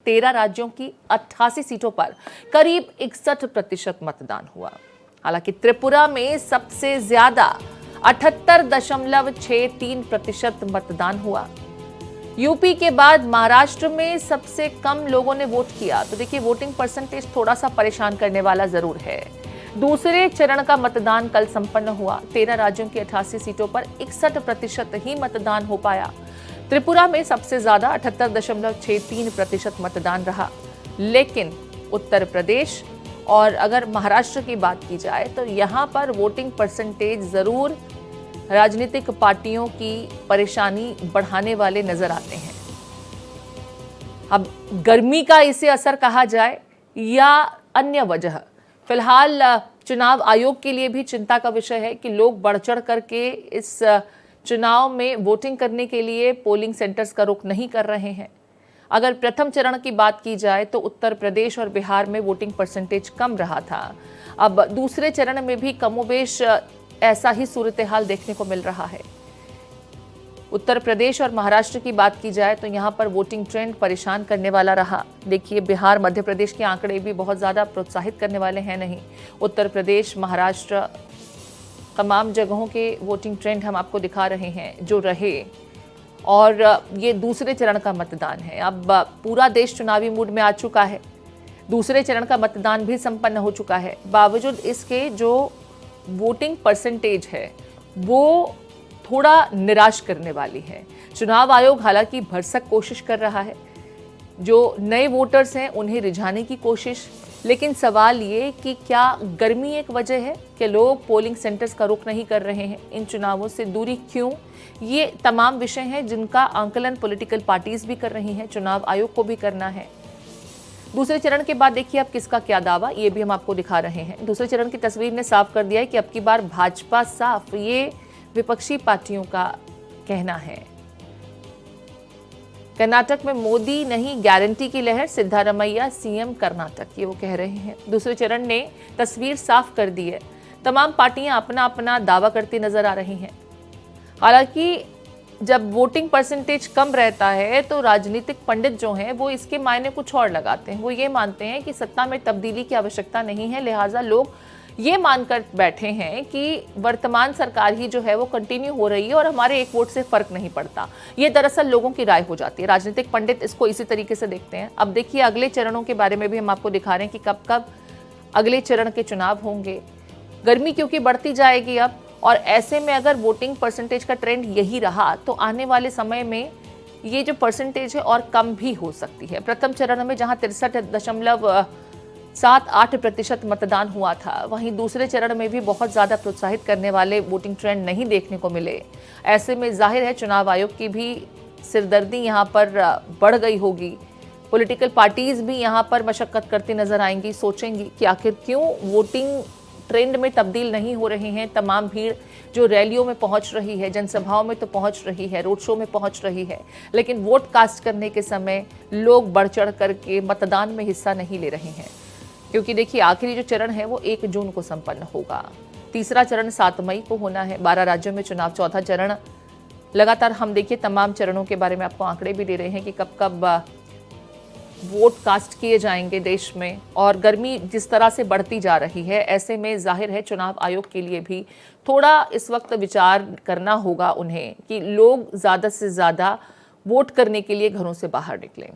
13 राज्यों की 88 सीटों पर करीब 61% मतदान हुआ। हालांकि त्रिपुरा में सबसे ज्यादा 78.63% मतदान हुआ। यूपी के बाद महाराष्ट्र में सबसे कम लोगों ने वोट किया। तो देखिए, वोटिंग परसेंटेज थोड़ा सा परेशान करने वाला जरूर है। दूसरे चरण का मतदान कल संपन्न हुआ। 13 राज्यों की 88 सीटों पर 61% ही मतदान हो पाया। त्रिपुरा में सबसे ज्यादा 78.63% मतदान रहा। लेकिन उत्तर प्रदेश और अगर महाराष्ट्र की बात की जाए तो यहां पर वोटिंग परसेंटेज जरूर राजनीतिक पार्टियों की परेशानी बढ़ाने वाले नजर आते हैं। अब गर्मी का इसे असर कहा जाए या अन्य वजह, फिलहाल चुनाव आयोग के लिए भी चिंता का विषय है कि लोग बढ़ चढ़ करके इस चुनाव में वोटिंग करने के लिए पोलिंग सेंटर्स का रुख नहीं कर रहे हैं। अगर प्रथम चरण की बात की जाए तो उत्तर प्रदेश और बिहार में वोटिंग परसेंटेज कम रहा था। अब दूसरे चरण में भी कमोबेश ऐसा ही सूरत हाल देखने को मिल रहा है। उत्तर प्रदेश और महाराष्ट्र की बात की जाए तो यहां पर वोटिंग ट्रेंड परेशान करने वाला रहा। देखिए, बिहार मध्य प्रदेश के आंकड़े भी बहुत ज्यादा प्रोत्साहित करने वाले हैं नहीं। उत्तर प्रदेश, महाराष्ट्र, तमाम जगहों के वोटिंग ट्रेंड हम आपको दिखा रहे हैं जो रहे। और ये दूसरे चरण का मतदान है। अब पूरा देश चुनावी मूड में आ चुका है। दूसरे चरण का मतदान भी संपन्न हो चुका है। बावजूद इसके जो वोटिंग परसेंटेज है वो थोड़ा निराश करने वाली है। चुनाव आयोग हालांकि भरसक कोशिश कर रहा है, जो नए वोटर्स हैं उन्हें रिझाने की कोशिश। लेकिन सवाल ये कि क्या गर्मी एक वजह है कि लोग पोलिंग सेंटर्स का रुख नहीं कर रहे हैं? इन चुनावों से दूरी क्यों? ये तमाम विषय हैं जिनका आंकलन पॉलिटिकल पार्टीज भी कर रही हैं, चुनाव आयोग को भी करना है। दूसरे चरण के बाद देखिए अब किसका क्या दावा, ये भी हम आपको दिखा रहे हैं। दूसरे चरण की तस्वीर ने साफ कर दिया है कि अब की बार भाजपा साफ, ये विपक्षी पार्टियों का कहना है। कर्नाटक में मोदी नहीं गारंटी की लहर, सिद्धारमैया सीएम कर्नाटक, ये वो कह रहे हैं। दूसरे चरण ने तस्वीर साफ कर दी है। तमाम पार्टियां अपना अपना दावा करती नजर आ रही हैं। हालांकि जब वोटिंग परसेंटेज कम रहता है तो राजनीतिक पंडित जो हैं वो इसके मायने कुछ और लगाते हैं। वो ये मानते हैं कि सत्ता में तब्दीली की आवश्यकता नहीं है, लिहाजा लोग ये मानकर बैठे हैं कि वर्तमान सरकार ही जो है वो कंटिन्यू हो रही है और हमारे एक वोट से फर्क नहीं पड़ता। ये दरअसल लोगों की राय हो जाती है। राजनीतिक पंडित इसको इसी तरीके से देखते हैं। अब देखिए, अगले चरणों के बारे में भी हम आपको दिखा रहे हैं कि कब कब अगले चरण के चुनाव होंगे। गर्मी क्योंकि बढ़ती जाएगी अब, और ऐसे में अगर वोटिंग परसेंटेज का ट्रेंड यही रहा तो आने वाले समय में ये जो परसेंटेज है और कम भी हो सकती है। प्रथम चरण में जहां 63.78% मतदान हुआ था, वहीं दूसरे चरण में भी बहुत ज्यादा प्रोत्साहित करने वाले वोटिंग ट्रेंड नहीं देखने को मिले। ऐसे में जाहिर है चुनाव आयोग की भी सिरदर्दी यहाँ पर बढ़ गई होगी। पॉलिटिकल पार्टीज भी यहाँ पर मशक्कत करती नजर आएंगी, सोचेंगी कि आखिर क्यों वोटिंग ट्रेंड में तब्दील नहीं हो रहे हैं। तमाम भीड़ जो रैलियों में पहुंच रही है, जनसभाओं में तो पहुंच रही है, रोड शो में पहुंच रही है, लेकिन वोट कास्ट करने के समय लोग बढ़ चढ़ करके मतदान में हिस्सा नहीं ले रहे हैं। क्योंकि देखिए, आखिरी जो चरण है वो 1 जून को संपन्न होगा। तीसरा चरण 7 मई को होना है। 12 राज्यों में चुनाव। चौथा चरण लगातार हम देखिए तमाम चरणों के बारे में आपको आंकड़े भी दे रहे हैं कि कब कब वोट कास्ट किए जाएंगे देश में। और गर्मी जिस तरह से बढ़ती जा रही है, ऐसे में जाहिर है चुनाव आयोग के लिए भी थोड़ा इस वक्त विचार करना होगा उन्हें कि लोग ज़्यादा से ज़्यादा वोट करने के लिए घरों से बाहर निकलें।